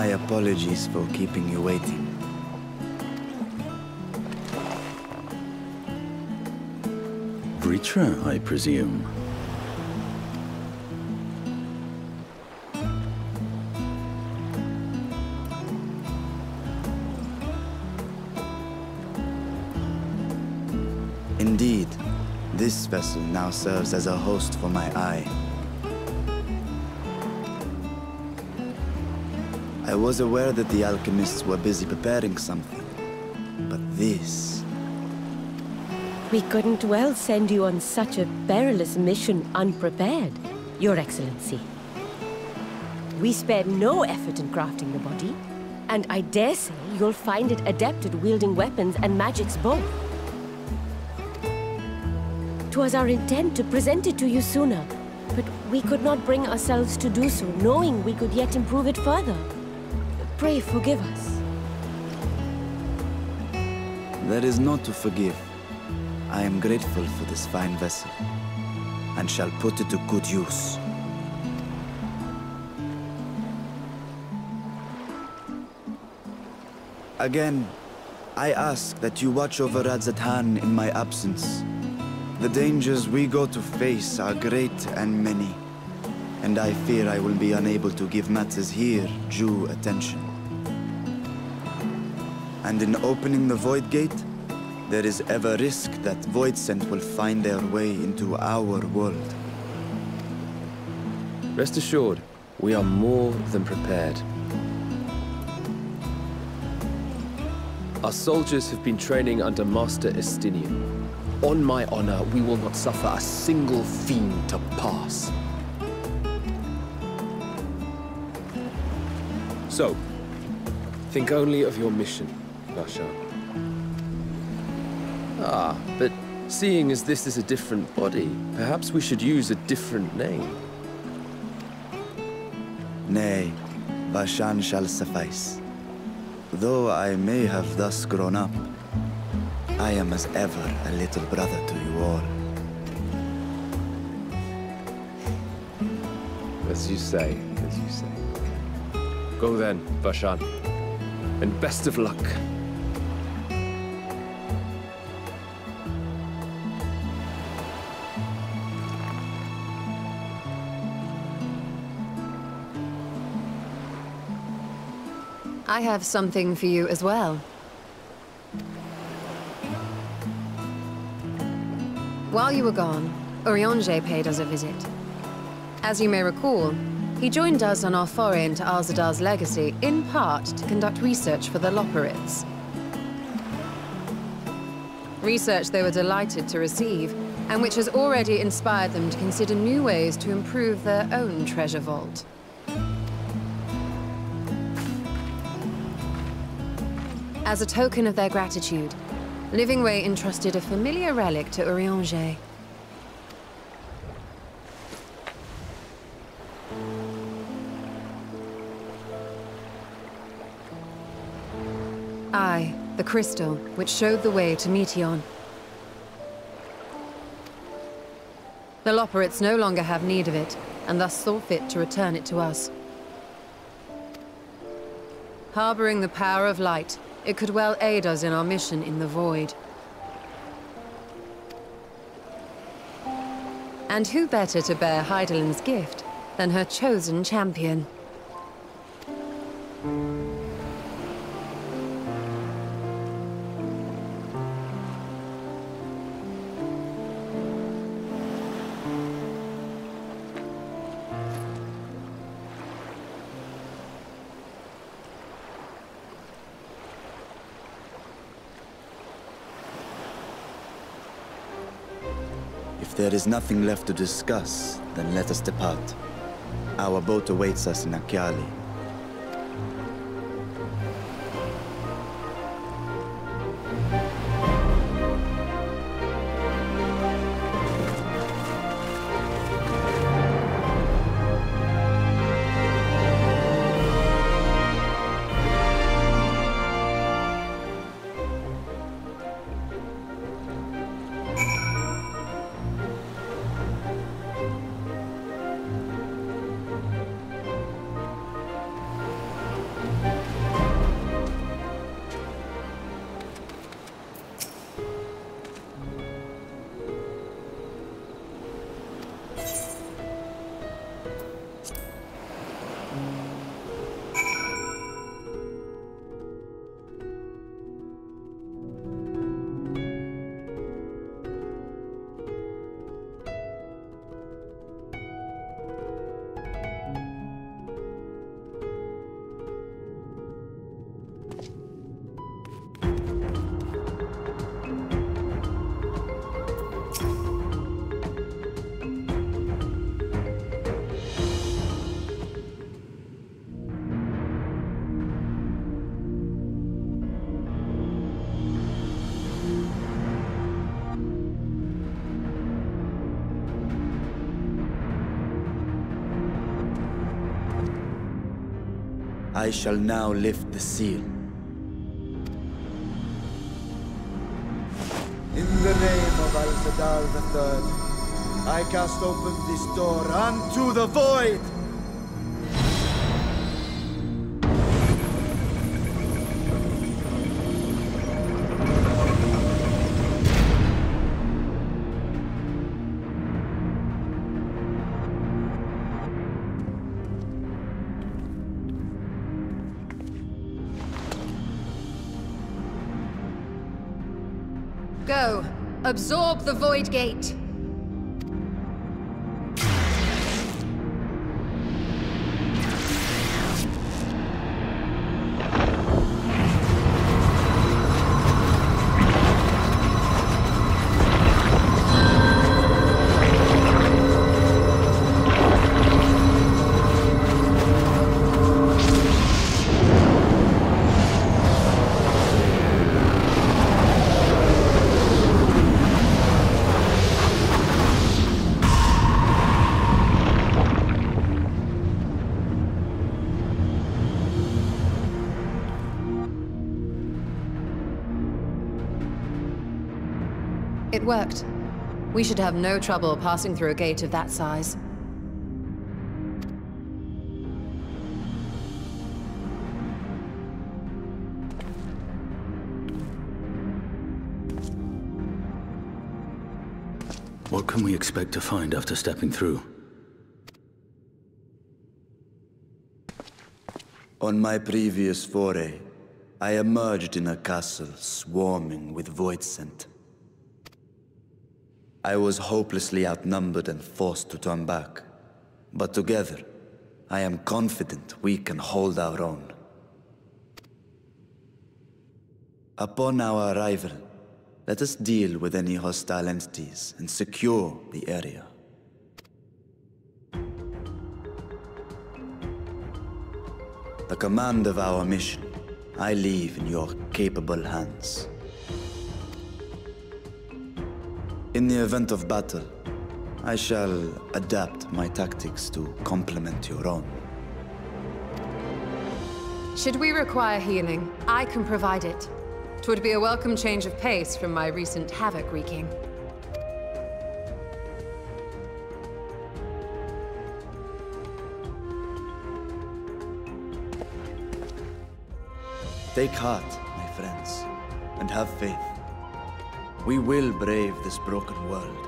My apologies for keeping you waiting. Viera, I presume. Indeed, this vessel now serves as a host for my eye. I was aware that the alchemists were busy preparing something, but this... We couldn't well send you on such a perilous mission unprepared, Your Excellency. We spared no effort in crafting the body, and I dare say you'll find it adept at wielding weapons and magics both. 'Twas our intent to present it to you sooner, but we could not bring ourselves to do so, knowing we could yet improve it further. Pray forgive us. There is naught to forgive. I am grateful for this fine vessel, and shall put it to good use. Again, I ask that you watch over Radzatan in my absence. The dangers we go to face are great and many, and I fear I will be unable to give matters here due attention. And in opening the Void Gate, there is ever risk that Voidsent will find their way into our world. Rest assured, we are more than prepared. Our soldiers have been training under Master Estinian. On my honor, we will not suffer a single fiend to pass. So, think only of your mission, Vashan. Ah, but seeing as this is a different body, perhaps we should use a different name. Nay, Vashan shall suffice. Though I may have thus grown up, I am as ever a little brother to you all. As you say, as you say. Go then, Vashan, and best of luck. I have something for you as well. While you were gone, Urianger paid us a visit. As you may recall, he joined us on our foray into Arzadar's legacy, in part to conduct research for the Loporrits. Research they were delighted to receive, and which has already inspired them to consider new ways to improve their own treasure vault. As a token of their gratitude, Livingway entrusted a familiar relic to Urianger. Aye, the crystal, which showed the way to Meteon. The Loporrits no longer have need of it, and thus saw fit to return it to us. Harboring the power of light, it could well aid us in our mission in the Void. And who better to bear Hydaelyn's gift than her chosen champion? If there is nothing left to discuss, then let us depart. Our boat awaits us in Akyali. I shall now lift the seal. In the name of Al-Zadar III, I cast open this door unto the void! Go. Absorb the Void Gate. It worked. We should have no trouble passing through a gate of that size. What can we expect to find after stepping through? On my previous foray, I emerged in a castle swarming with void scent. I was hopelessly outnumbered and forced to turn back. But together, I am confident we can hold our own. Upon our arrival, let us deal with any hostile entities and secure the area. The command of our mission, I leave in your capable hands. In the event of battle, I shall adapt my tactics to complement your own. Should we require healing, I can provide it. 'Twould be a welcome change of pace from my recent havoc wreaking. Take heart, my friends, and have faith. We will brave this broken world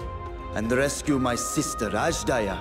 and rescue my sister Ajdaya.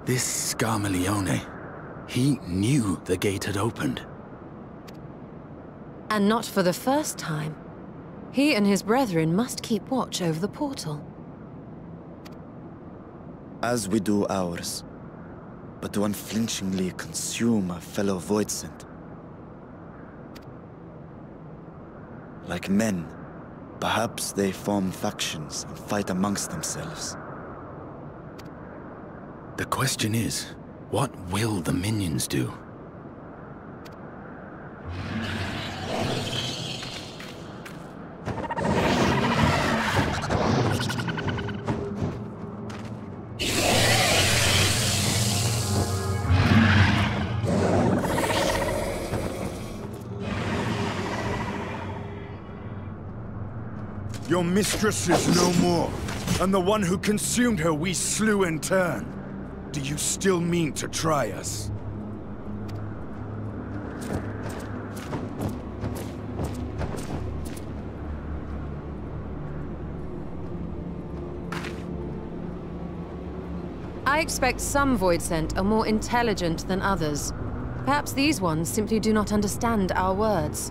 This Scarmalione, he knew the gate had opened. And not for the first time. He and his brethren must keep watch over the portal. As we do ours, but to unflinchingly consume a fellow voidsent. Like men, perhaps they form factions and fight amongst themselves. The question is, what will the minions do? Your mistress is no more, and the one who consumed her we slew in turn. Do you still mean to try us? I expect some Voidsent are more intelligent than others. Perhaps these ones simply do not understand our words.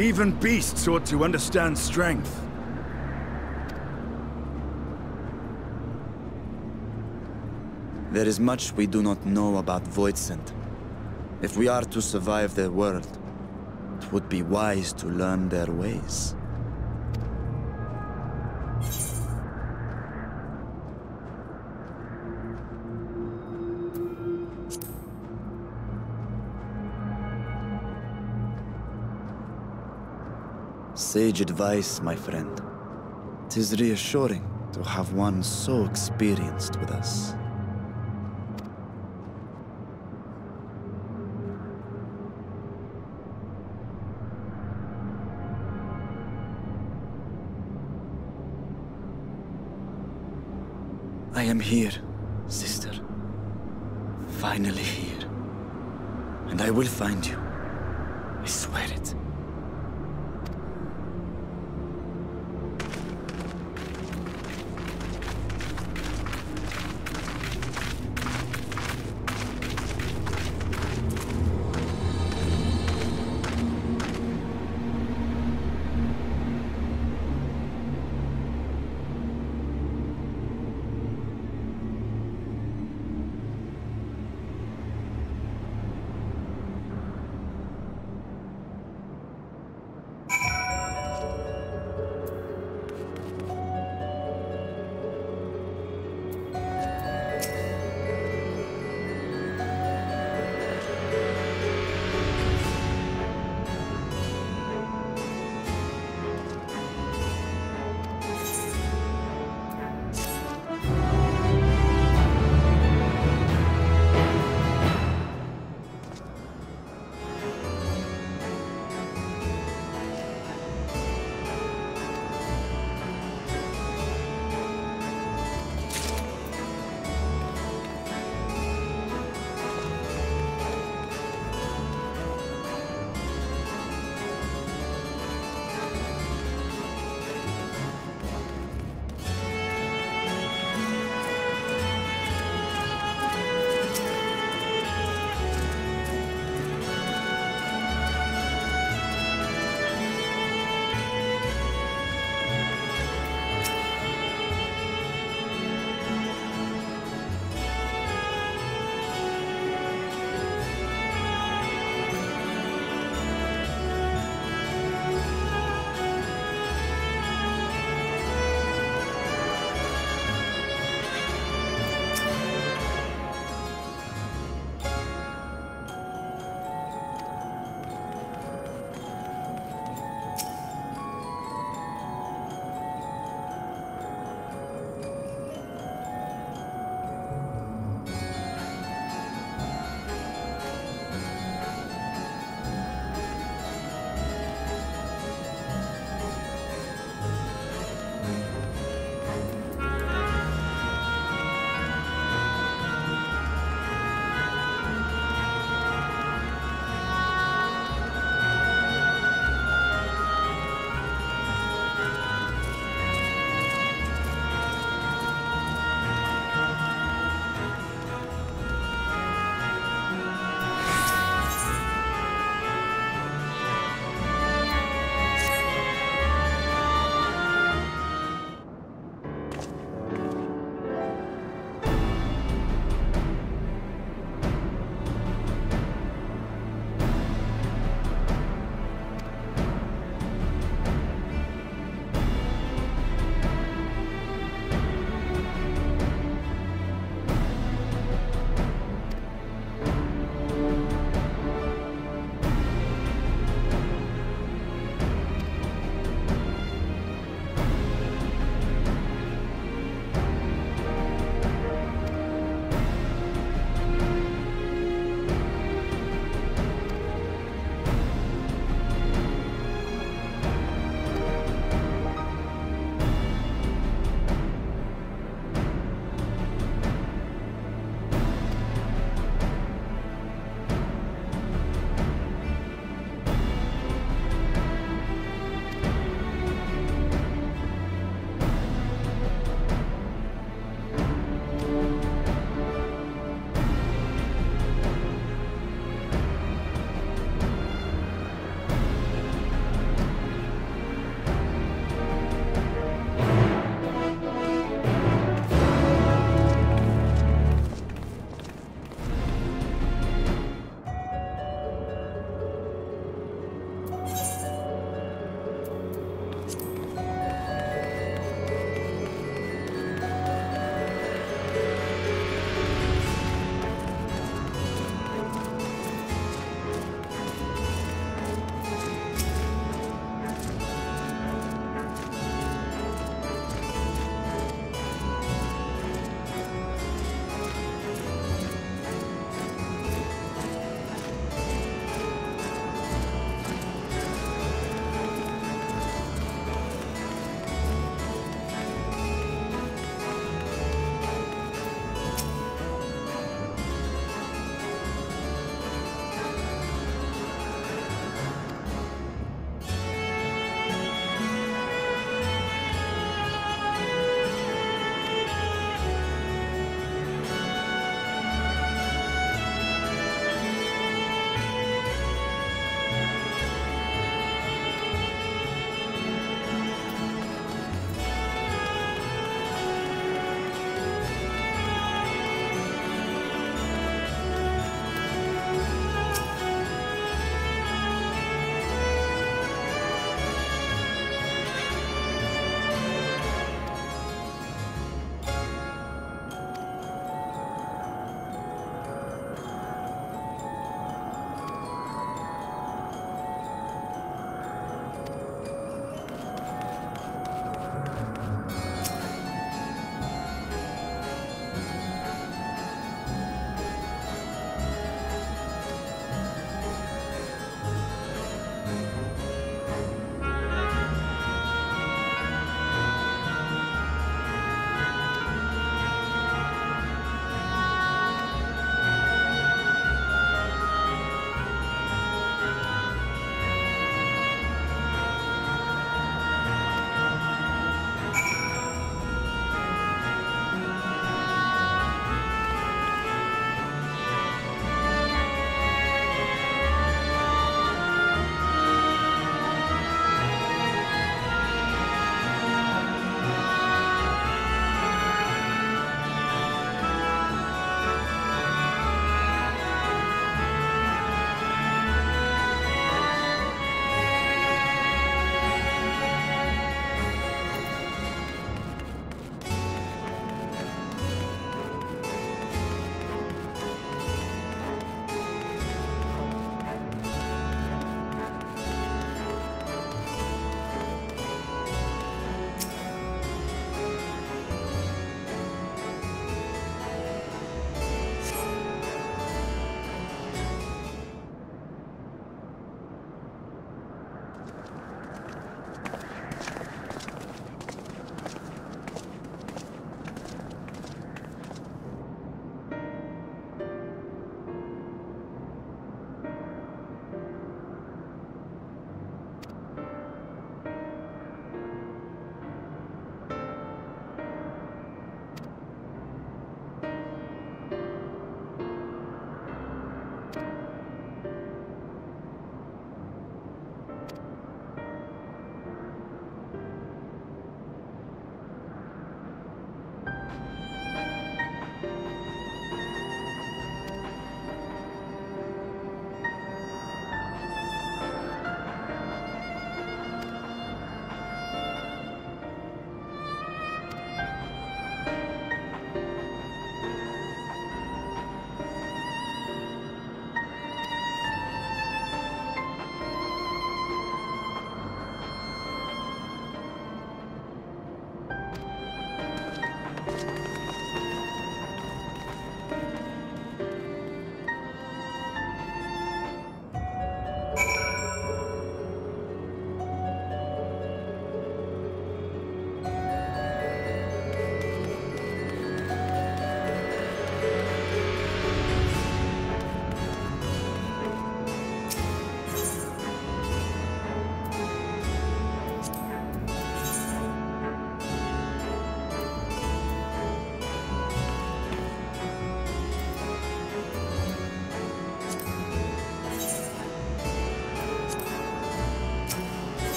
Even beasts ought to understand strength. There is much we do not know about Voidsent. If we are to survive their world, it would be wise to learn their ways. Sage advice, my friend. 'Tis reassuring to have one so experienced with us. I am here, sister. Finally here. And I will find you. I swear it.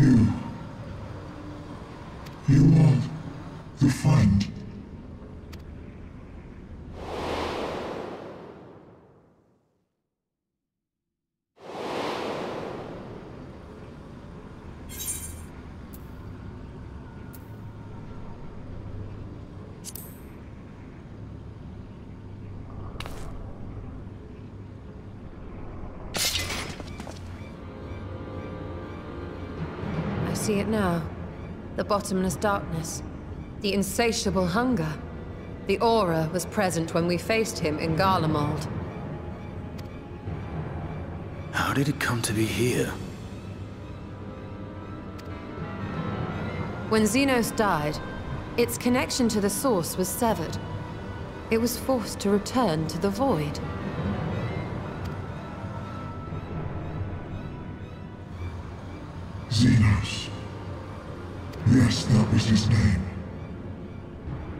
You are the friend. I see it now. The bottomless darkness. The insatiable hunger. The aura was present when we faced him in Garlemald. How did it come to be here? When Xenos died, its connection to the source was severed. It was forced to return to the void. Xenos. Yes, that was his name.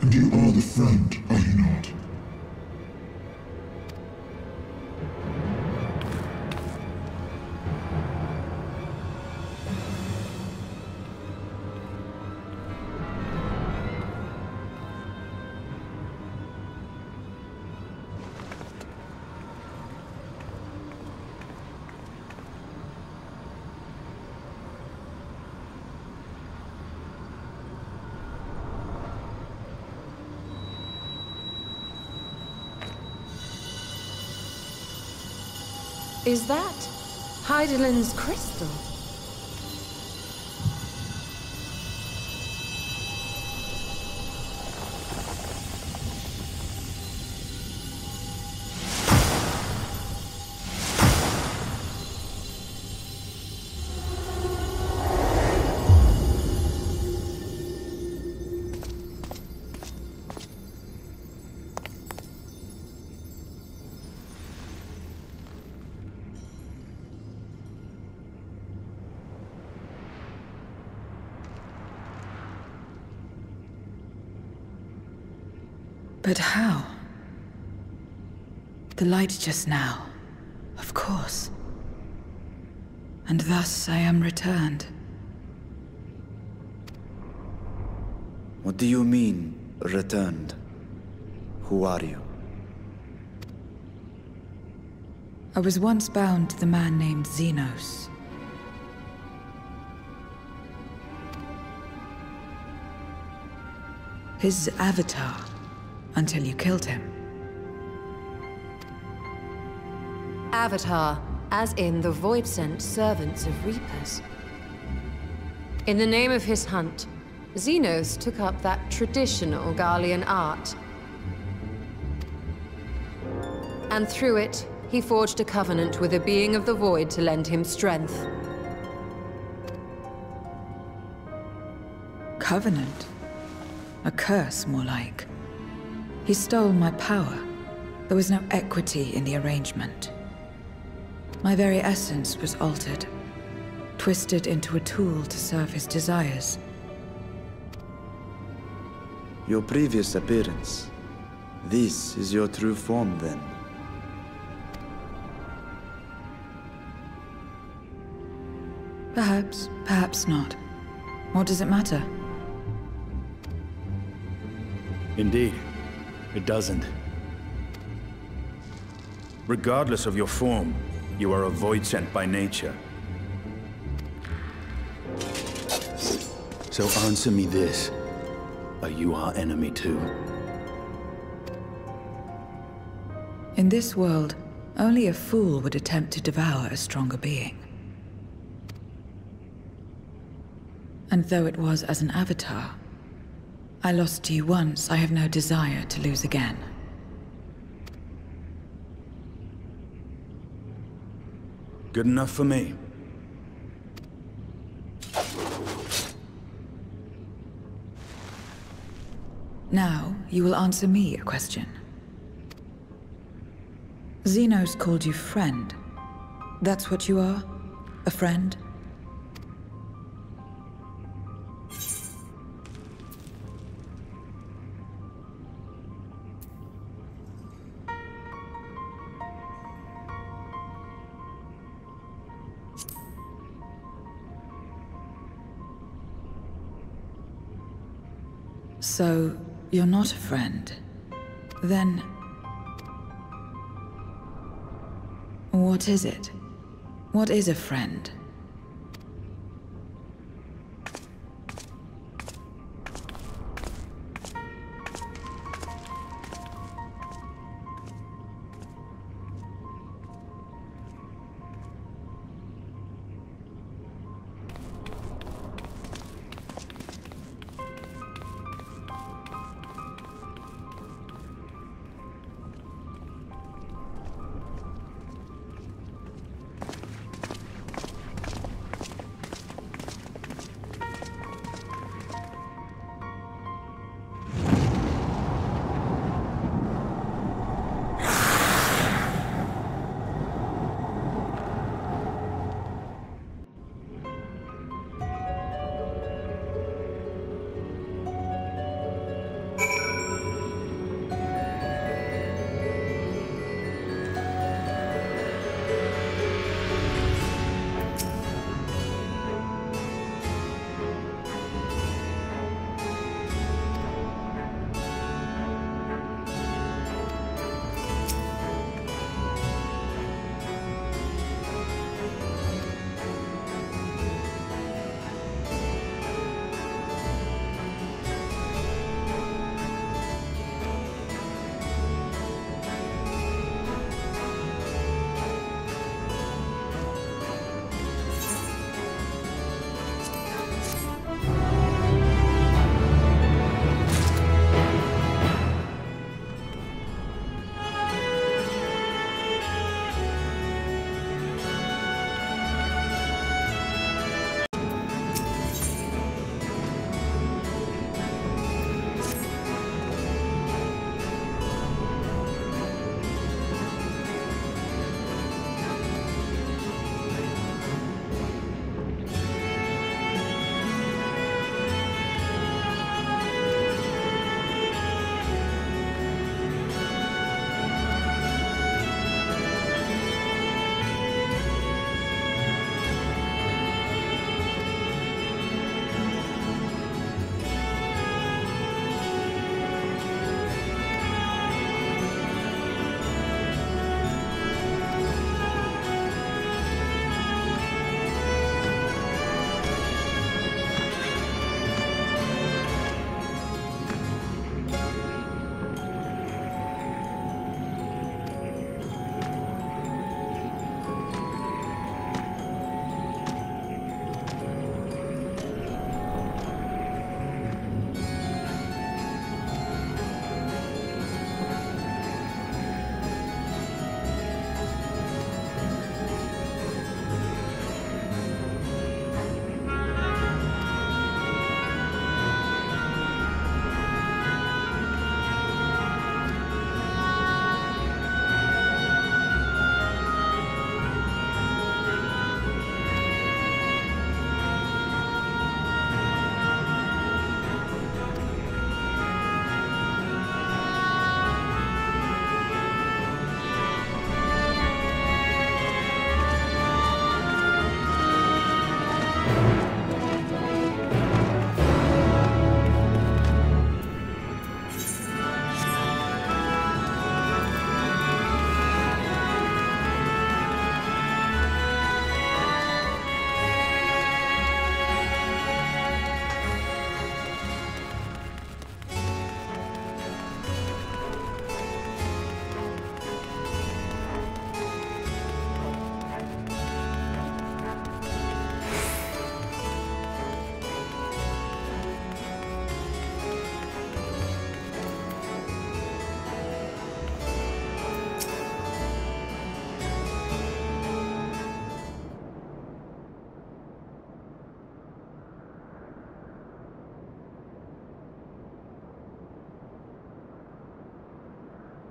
And you are the friend, are you not? Is that Heidelin's crystal? But how? The light just now, of course. And thus I am returned. What do you mean, returned? Who are you? I was once bound to the man named Xenos. His avatar, until you killed him. Avatar, as in the Void-sent servants of Reapers. In the name of his hunt, Xenos took up that traditional Garlean art. And through it, he forged a covenant with a being of the Void to lend him strength. Covenant? A curse, more like. He stole my power. There was no equity in the arrangement. My very essence was altered, twisted into a tool to serve his desires. Your previous appearance. This is your true form, then. Perhaps, perhaps not. What does it matter? Indeed, it doesn't. Regardless of your form, you are a void sent by nature. So answer me this. Are you our enemy too? In this world, only a fool would attempt to devour a stronger being. And though it was as an avatar, I lost to you once, I have no desire to lose again. Good enough for me. Now, you will answer me a question. Xenos called you friend. That's what you are? A friend? So, you're not a friend. Then... what is it? What is a friend?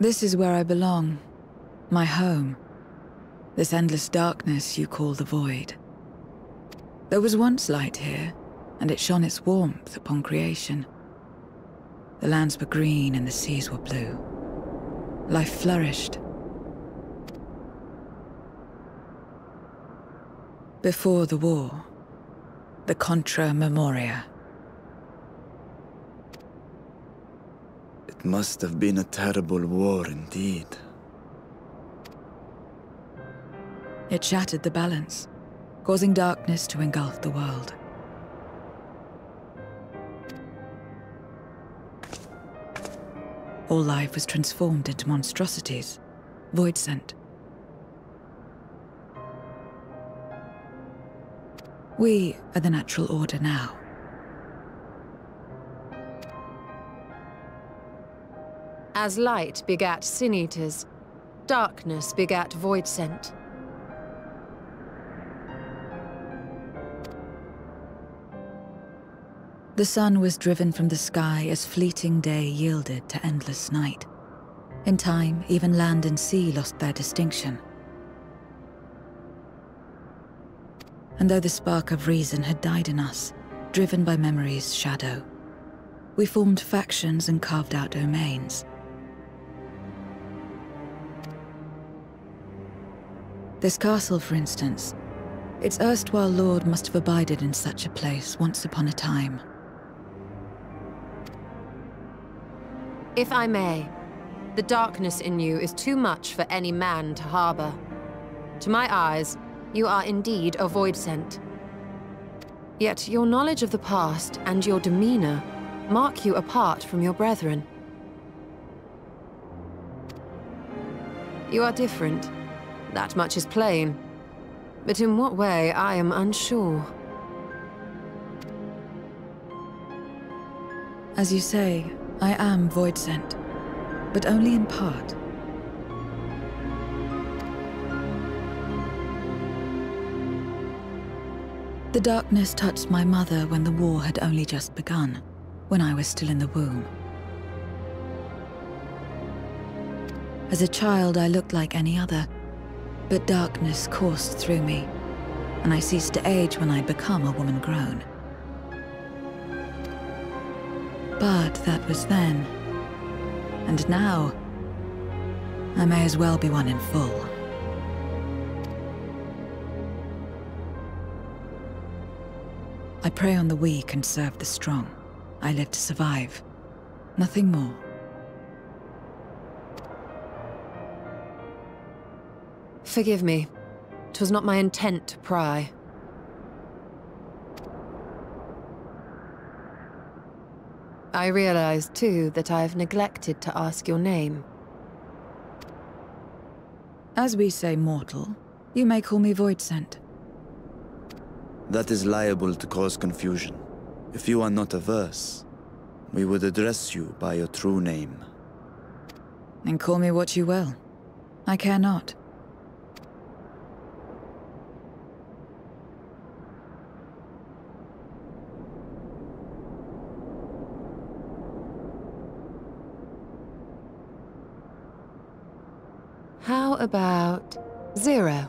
This is where I belong. My home. This endless darkness you call the Void. There was once light here, and it shone its warmth upon creation. The lands were green and the seas were blue. Life flourished. Before the war, the Contra Memoria. It must have been a terrible war indeed. It shattered the balance, causing darkness to engulf the world. All life was transformed into monstrosities, void-sent. We are the natural order now. As light begat sin-eaters, darkness begat void-sent. The sun was driven from the sky as fleeting day yielded to endless night. In time, even land and sea lost their distinction. And though the spark of reason had died in us, driven by memory's shadow, we formed factions and carved out domains. This castle, for instance, its erstwhile lord must have abided in such a place once upon a time. If I may, the darkness in you is too much for any man to harbor. To my eyes, you are indeed a void-sent. Yet your knowledge of the past and your demeanor mark you apart from your brethren. You are different. That much is plain. But in what way, I am unsure. As you say, I am void-sent, but only in part. The darkness touched my mother when the war had only just begun, when I was still in the womb. As a child, I looked like any other, but darkness coursed through me, and I ceased to age when I'd become a woman grown. But that was then. And now, I may as well be one in full. I prey on the weak and serve the strong. I live to survive. Nothing more. Forgive me. 'Twas not my intent to pry. I realize, too, that I've neglected to ask your name. As we say mortal, you may call me void-sent. That is liable to cause confusion. If you are not averse, we would address you by your true name. Then call me what you will. I care not. How about Zero?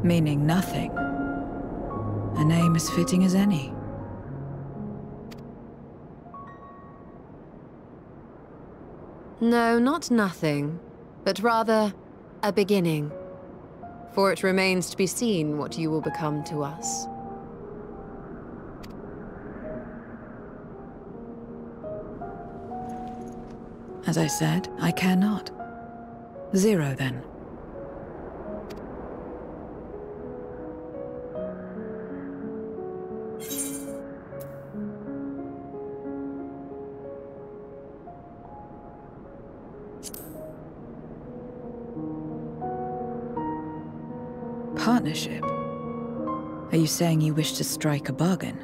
Meaning nothing. A name as fitting as any. No, not nothing, but rather a beginning. For it remains to be seen what you will become to us. As I said, I care not. Zero, then. Partnership? Are you saying you wish to strike a bargain?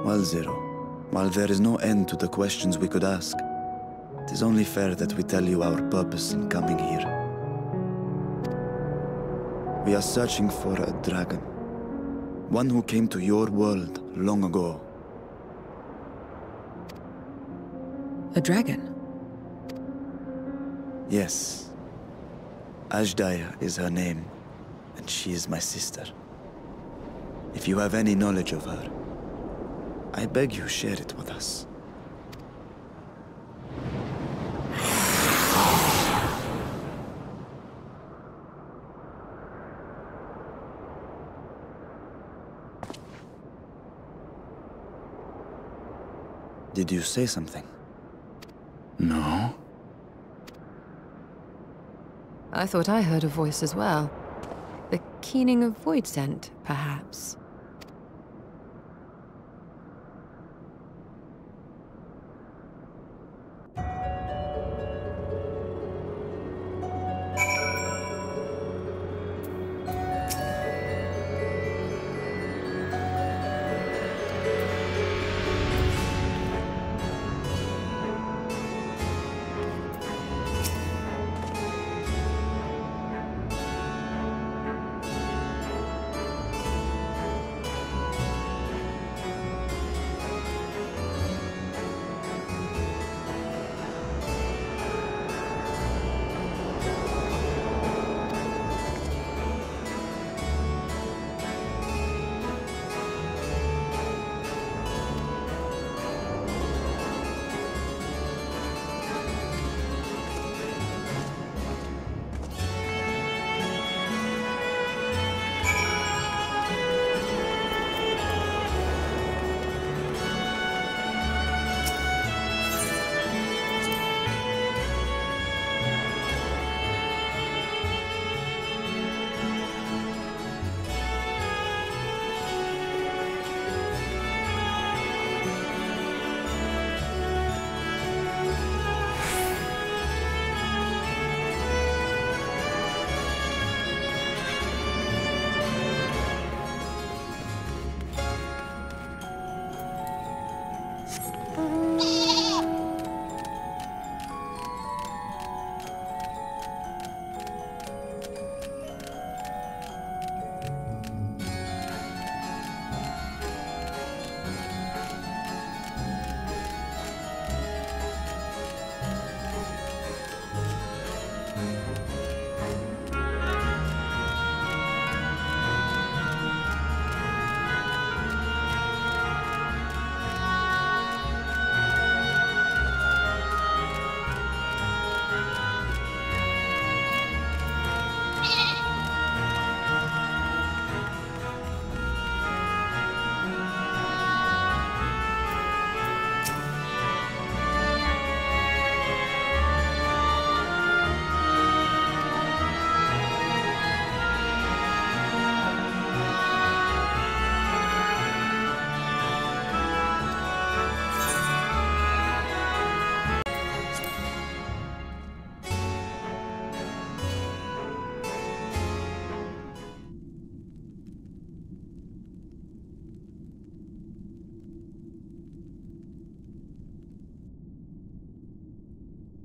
Well, Zero, while there is no end to the questions we could ask, it is only fair that we tell you our purpose in coming here. We are searching for a dragon. One who came to your world long ago. A dragon? Yes. Ashdaya is her name, and she is my sister. If you have any knowledge of her, I beg you share it with us. Did you say something? No? I thought I heard a voice as well. The keening of void scent, perhaps.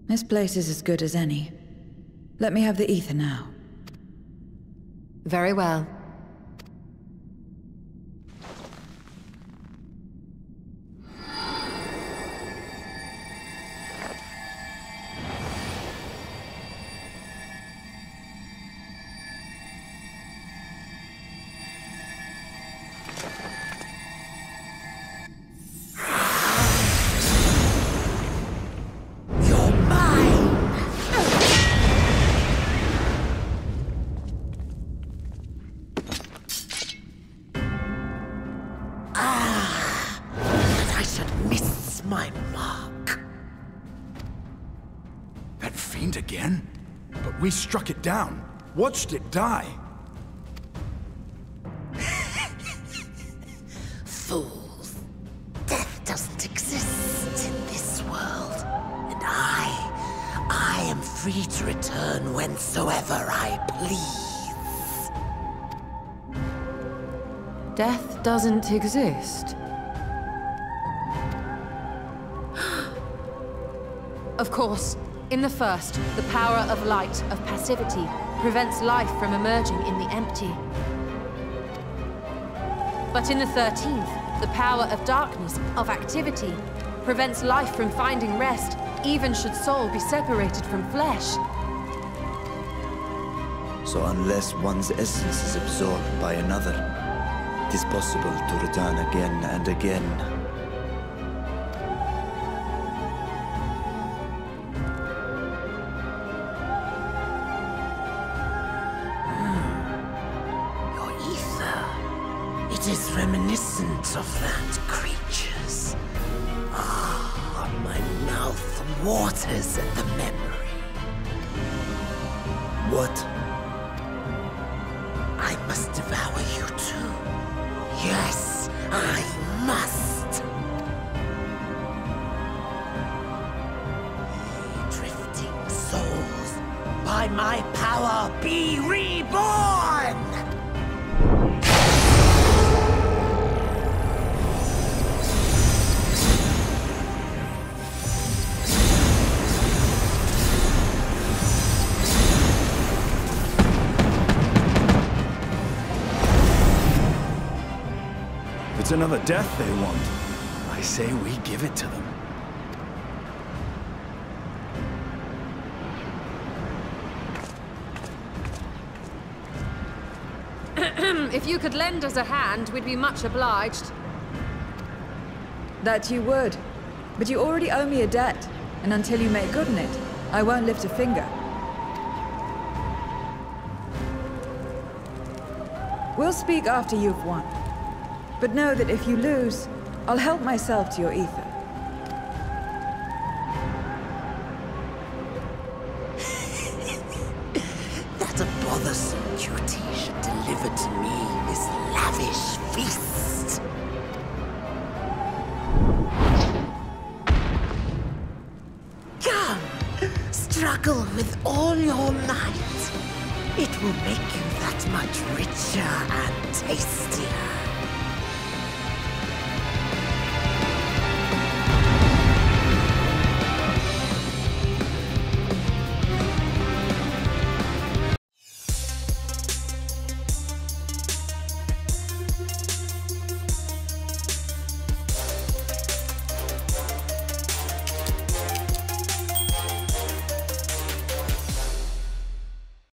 This place is as good as any. Let me have the ether now. Very well. Again? But we struck it down, watched it die. Fools. Death doesn't exist in this world. And I am free to return whensoever I please. Death doesn't exist? Of course. In the first, the power of light, of passivity, prevents life from emerging in the empty. But in the 13th, the power of darkness, of activity, prevents life from finding rest, even should soul be separated from flesh. So unless one's essence is absorbed by another, it is possible to return again and again. It is reminiscent of that creature's. Ah, waters at the memory. What? I must devour you too. Yes, I must. Ye drifting souls, by my power be reborn! It's another death they want. I say we give it to them. If you could lend us a hand, we'd be much obliged. That you would. But you already owe me a debt, and until you make good on it, I won't lift a finger. We'll speak after you've won. But know that if you lose, I'll help myself to your ether. That a bothersome duty should deliver to me this lavish feast. Come, struggle with all your might. It will make you that much richer and tastier.